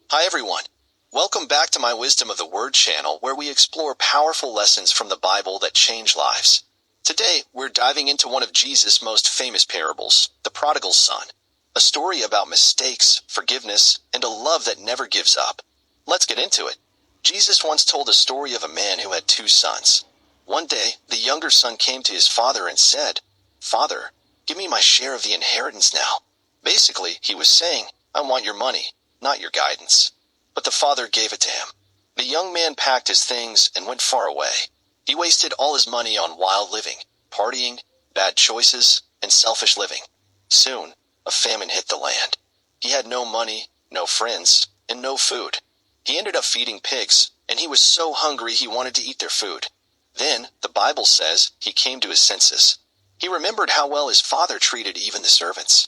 Hi everyone. Welcome back to my Wisdom of the Word channel, where we explore powerful lessons from the Bible that change lives. Today, we're diving into one of Jesus' most famous parables, the Prodigal Son, a story about mistakes, forgiveness, and a love that never gives up. Let's get into it. Jesus once told a story of a man who had two sons. One day, the younger son came to his father and said, "Father, give me my share of the inheritance now." Basically, he was saying, "I want your money, not your guidance." But the father gave it to him. The young man packed his things and went far away. He wasted all his money on wild living, partying, bad choices, and selfish living. Soon, a famine hit the land. He had no money, no friends, and no food. He ended up feeding pigs, and he was so hungry he wanted to eat their food. Then, the Bible says, he came to his senses. He remembered how well his father treated even the servants.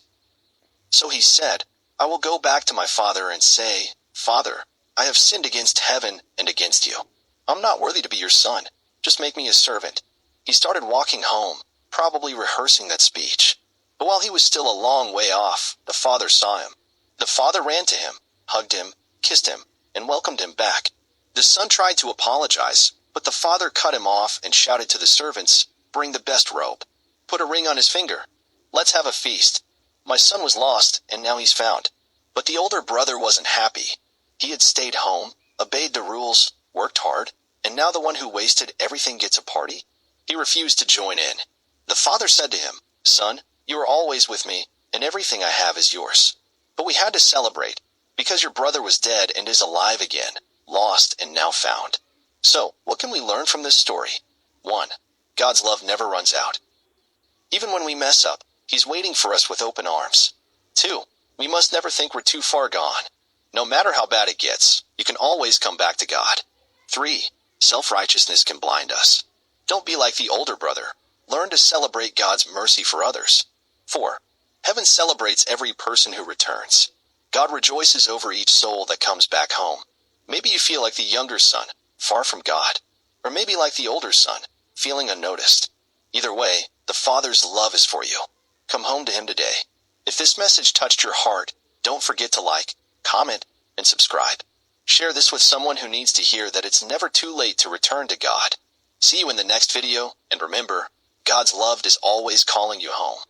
So he said, "I will go back to my father and say, 'Father, I have sinned against heaven and against you. I'm not worthy to be your son. Just make me a servant.'" He started walking home, probably rehearsing that speech. But while he was still a long way off, the father saw him. The father ran to him, hugged him, kissed him, and welcomed him back. The son tried to apologize, but the father cut him off and shouted to the servants, "Bring the best robe. Put a ring on his finger. Let's have a feast. My son was lost, and now he's found." But the older brother wasn't happy. He had stayed home, obeyed the rules, worked hard, and now the one who wasted everything gets a party? He refused to join in. The father said to him, "Son, you are always with me, and everything I have is yours. But we had to celebrate, because your brother was dead and is alive again, lost and now found." So, what can we learn from this story? 1. God's love never runs out. Even when we mess up, He's waiting for us with open arms. 2. We must never think we're too far gone. No matter how bad it gets, you can always come back to God. 3. Self-righteousness can blind us. Don't be like the older brother. Learn to celebrate God's mercy for others. 4. Heaven celebrates every person who returns. God rejoices over each soul that comes back home. Maybe you feel like the younger son, far from God. Or maybe like the older son, feeling unnoticed. Either way, the Father's love is for you. Come home to Him today. If this message touched your heart, don't forget to like, comment, and subscribe. Share this with someone who needs to hear that it's never too late to return to God. See you in the next video, and remember, God's love is always calling you home.